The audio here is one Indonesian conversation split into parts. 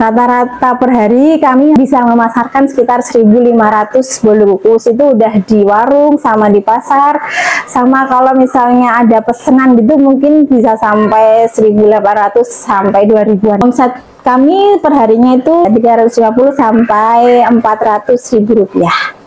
Rata-rata per hari kami bisa memasarkan sekitar 1.500 bolu kukus. Itu udah di warung sama di pasar. Sama kalau misalnya ada pesanan gitu mungkin bisa sampai 1.800 sampai 2.000-an. Omset kami per harinya itu 350 sampai 400.000 rupiah.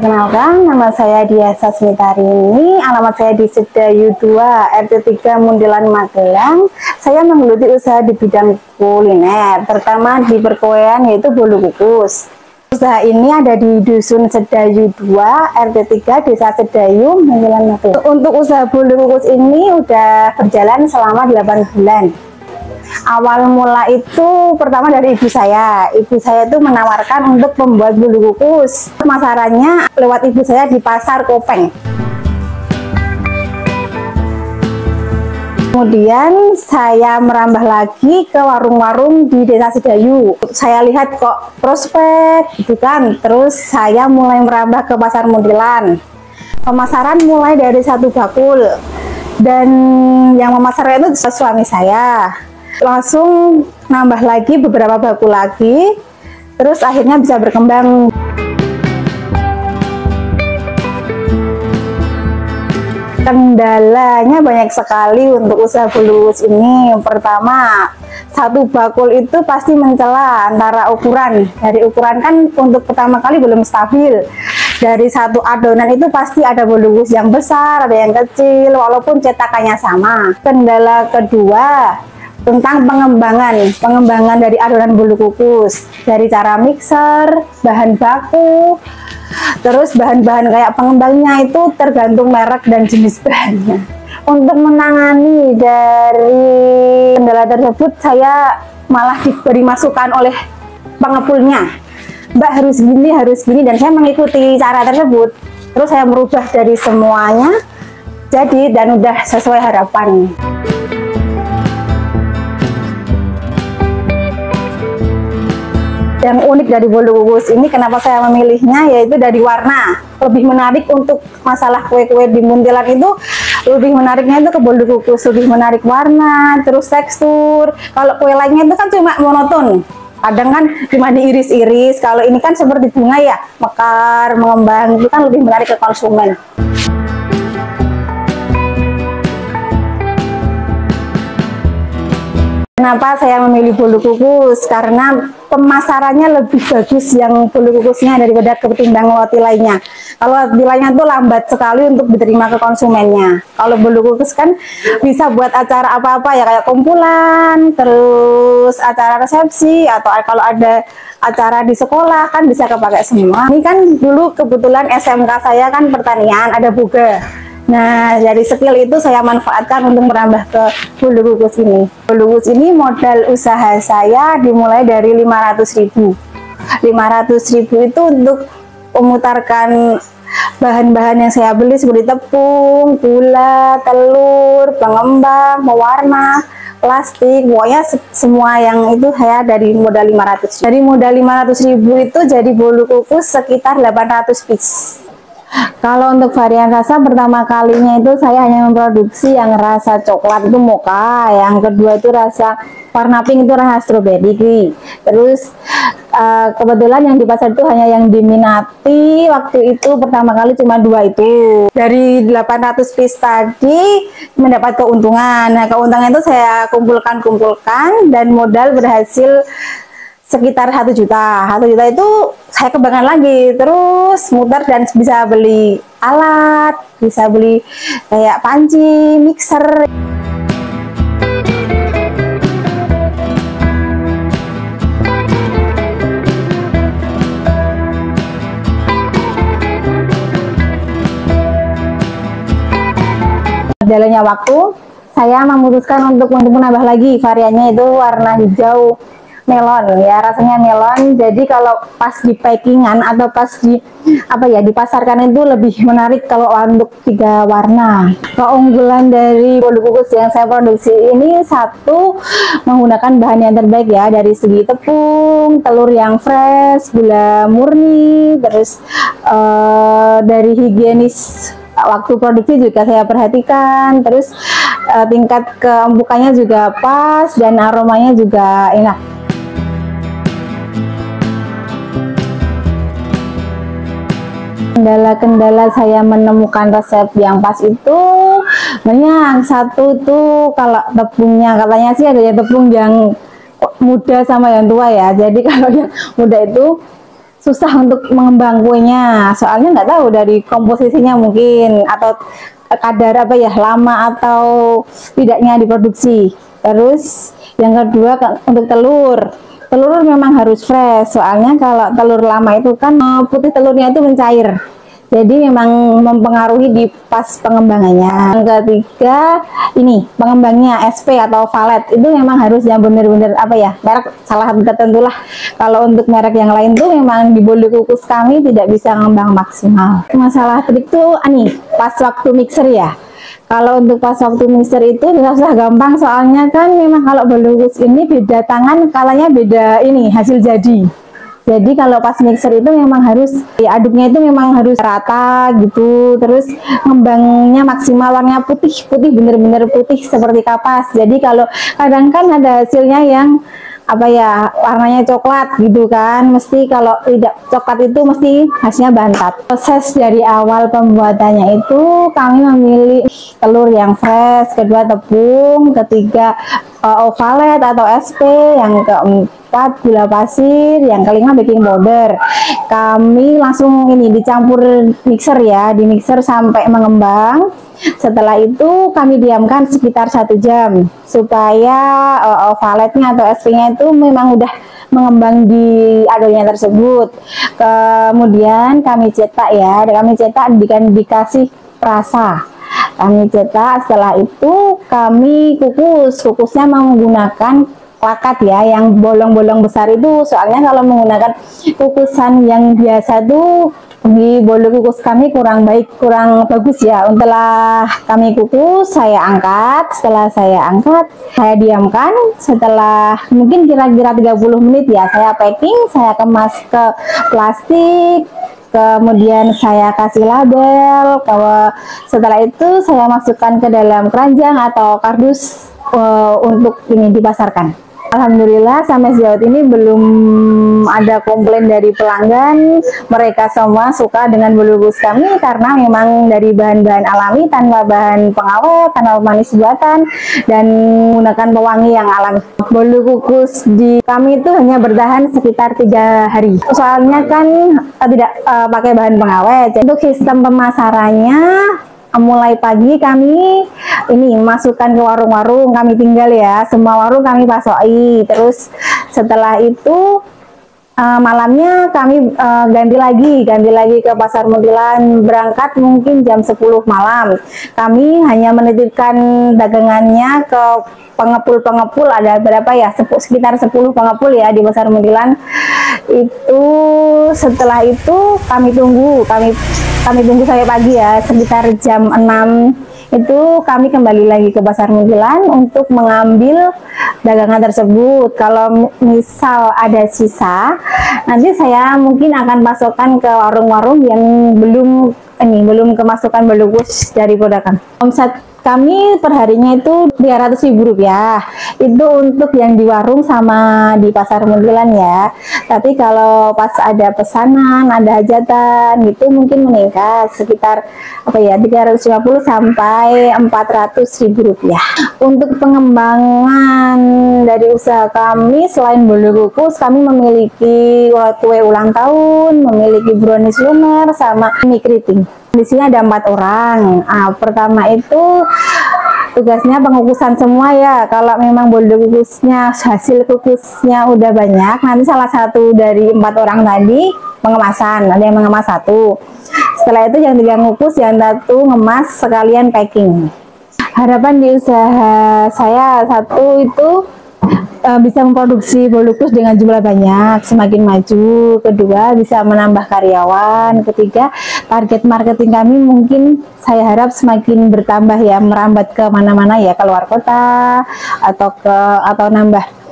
Kenalkan, nama saya Diah Sasmitarini, alamat saya di Sedayu 2, RT 3 Mundilan, Magelang. Saya menggeluti usaha di bidang kuliner, terutama di perkoean yaitu bolu kukus. Usaha ini ada di Dusun Sedayu 2, RT 3, Desa Sedayu, Mundilan, Magelang. Untuk usaha bolu kukus ini udah berjalan selama 8 bulan. Awal mula itu pertama dari ibu saya. Ibu saya itu menawarkan untuk membuat bolu kukus. Pemasarannya lewat ibu saya di pasar Kopeng. Kemudian saya merambah lagi ke warung-warung di Desa Sedayu. Saya lihat kok prospek gitu kan. Terus saya mulai merambah ke pasar Mundilan. Pemasaran mulai dari 1 bakul. Dan yang memasarnya itu suami saya. Langsung nambah lagi beberapa bakul lagi, terus akhirnya bisa berkembang. Kendalanya banyak sekali untuk usaha bolu kukus ini. Pertama, 1 bakul itu pasti mencela antara ukuran. Dari ukuran kan untuk pertama kali belum stabil. Dari 1 adonan itu pasti ada bolu kukus yang besar, ada yang kecil, walaupun cetakannya sama. Kendala kedua, tentang pengembangan dari adonan bolu kukus, dari cara mixer, bahan baku, terus bahan-bahan kayak pengembangnya itu tergantung merek dan jenis bahannya. Untuk menangani dari kendala tersebut, saya malah diberi masukan oleh pengepulnya, Mbak harus gini, dan saya mengikuti cara tersebut. Terus saya merubah dari semuanya jadi dan udah sesuai harapan. Yang unik dari bolu kukus ini, kenapa saya memilihnya, yaitu dari warna. Lebih menarik untuk masalah kue-kue di Muntilan itu, lebih menariknya itu ke bolu kukus, lebih menarik warna, terus tekstur. Kalau kue lainnya itu kan cuma monoton, kadang kan cuma diiris-iris. Kalau ini kan seperti bunga ya, mekar, mengembang, itu kan lebih menarik ke konsumen. Kenapa saya memilih bolu kukus? Karena pemasarannya lebih bagus yang bolu kukusnya daripada ketimbang roti lainnya. Kalau roti lainnya itu lambat sekali untuk diterima ke konsumennya. Kalau bolu kukus kan bisa buat acara apa-apa ya, kayak kumpulan, terus acara resepsi, atau kalau ada acara di sekolah kan bisa kepakai semua. Ini kan dulu kebetulan SMK saya kan pertanian, ada buga. Nah, dari skill itu saya manfaatkan untuk merambah ke bolu kukus ini. Bolu kukus ini modal usaha saya dimulai dari 500.000. 500.000 itu untuk memutarkan bahan-bahan yang saya beli seperti tepung, gula, telur, pengembang, pewarna, plastik, pokoknya semua yang itu saya dari modal 500. Dari modal 500.000 itu jadi bolu kukus sekitar 800 piece. Kalau untuk varian rasa, pertama kalinya itu saya hanya memproduksi yang rasa coklat itu mocha, yang kedua itu rasa warna pink itu rasa strawberry. Terus kebetulan yang di pasar itu hanya yang diminati waktu itu pertama kali cuma 2 itu. Dari 800 piece tadi mendapat keuntungan. Nah, keuntungan itu saya kumpulkan dan modal berhasil sekitar 1 juta. 1 juta itu saya kembangkan lagi, terus muter dan bisa beli alat, bisa beli kayak panci, mixer. Jalannya waktu, saya memutuskan untuk menambah lagi variannya itu warna hijau. melon ya, rasanya melon. Jadi kalau pas di packingan atau pas di dipasarkan itu lebih menarik kalau untuk 3 warna. Keunggulan dari bolu kukus yang saya produksi ini, satu, menggunakan bahan yang terbaik ya, dari segi tepung, telur yang fresh, gula murni, terus dari higienis waktu produksi juga saya perhatikan, terus tingkat keempukannya juga pas dan aromanya juga enak. Kendala-kendala saya menemukan resep yang pas itu banyak. Satu tuh kalau tepungnya, katanya sih ada yang tepung yang muda sama yang tua ya, jadi kalau yang muda itu susah untuk mengembang kuenya, soalnya nggak tahu dari komposisinya mungkin atau kadar lama atau tidaknya diproduksi. Terus yang kedua untuk telur memang harus fresh, soalnya kalau telur lama itu kan putih telurnya itu mencair, jadi memang mempengaruhi di pas pengembangannya. Yang ketiga ini pengembangnya SP atau valet itu memang harus yang benar-benar merek salah satu tertentu lah. Kalau untuk merek yang lain tuh memang di bolu kukus kami tidak bisa mengembang maksimal. Masalah trik tuh pas waktu mixer ya. Kalau untuk pas waktu mixer itu susah gampang, soalnya kan memang kalau bolu kukus ini beda tangan, kalanya beda hasil jadi. Jadi kalau pas mixer itu memang harus aduknya itu memang harus rata gitu, terus ngembangnya maksimal, warnanya putih bener-bener putih seperti kapas. Jadi kalau kadang kan ada hasilnya yang warnanya coklat gitu kan, mesti kalau tidak coklat itu mesti hasilnya bantat. Proses dari awal pembuatannya itu kami memilih telur yang fresh, kedua tepung, ketiga ovalet atau SP, yang keempat gula pasir, yang kelima baking powder. Kami langsung dicampur mixer ya, di mixer sampai mengembang. Setelah itu kami diamkan sekitar 1 jam supaya ovaletnya atau SP-nya itu memang udah mengembang di adonannya tersebut. Kemudian kami cetak ya, dikasih perasa. Kami cetak, setelah itu kami kukusnya menggunakan plakat ya, yang bolong-bolong besar itu, soalnya kalau menggunakan kukusan yang biasa tuh di bolu kukus kami kurang bagus ya. Setelah kami kukus, saya angkat. Setelah saya angkat, saya diamkan. Setelah mungkin kira-kira 30 menit ya, saya packing, saya kemas ke plastik, kemudian saya kasih label. Setelah itu saya masukkan ke dalam keranjang atau kardus untuk dipasarkan. Alhamdulillah sampai sejauh ini belum ada komplain dari pelanggan. Mereka semua suka dengan bolu kukus kami karena memang dari bahan-bahan alami, tanpa bahan pengawet, tanpa manis buatan, dan menggunakan pewangi yang alami. Bolu kukus di kami itu hanya bertahan sekitar 3 hari. Soalnya kan tidak pakai bahan pengawet. Untuk sistem pemasarannya, mulai pagi kami masukkan ke warung-warung kami tinggal ya, semua warung kami pasoki. Terus setelah itu malamnya kami ganti lagi ke Pasar Muntilan, berangkat mungkin jam 10 malam. Kami hanya menitipkan dagangannya ke pengepul, ada berapa ya, sekitar 10 pengepul ya di Pasar Muntilan itu. Setelah itu kami tunggu sampai pagi ya, sekitar jam 6 itu kami kembali lagi ke Pasar Muntilan untuk mengambil dagangan tersebut. Kalau misal ada sisa, nanti saya mungkin akan pasokkan ke warung-warung yang belum kemasukan bolu kukus dari Podakan. Omset kami perharinya itu Rp300.000, itu untuk yang di warung sama di Pasar Muntilan ya. Tapi kalau pas ada pesanan, ada hajatan gitu, mungkin meningkat sekitar 350 sampai Rp400.000. Untuk pengembangan dari usaha kami, selain bolu kukus, kami memiliki kue ulang tahun, memiliki brownies lumer, sama mie keriting. Di sini ada 4 orang. Pertama itu tugasnya pengukusan semua ya. Kalau memang bolu kukusnya, hasil kukusnya udah banyak, nanti salah satu dari 4 orang tadi pengemasan, ada yang mengemas 1. Setelah itu yang 3 ngukus, yang 1 ngemas sekalian packing. Harapan di usaha saya, satu itu bisa memproduksi bolu khusus dengan jumlah banyak, semakin maju. Kedua, bisa menambah karyawan. Ketiga, target marketing kami mungkin saya harap semakin bertambah ya, merambat ke mana-mana ya, ke luar kota atau nambah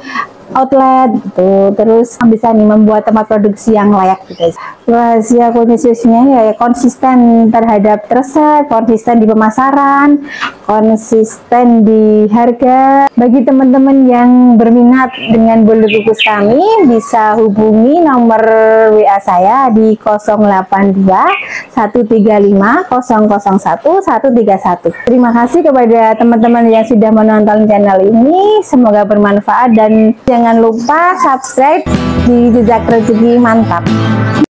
outlet gitu. Terus bisa nih membuat tempat produksi yang layak gitu. Rahasia khususnya ya konsisten terhadap resep, konsisten di pemasaran, konsisten di harga. Bagi teman-teman yang berminat dengan bolu kukus kami, bisa hubungi nomor WA saya di 082 135 001 131. Terima kasih kepada teman-teman yang sudah menonton channel ini, semoga bermanfaat dan jangan lupa subscribe di Jejak Rezeki Mantap.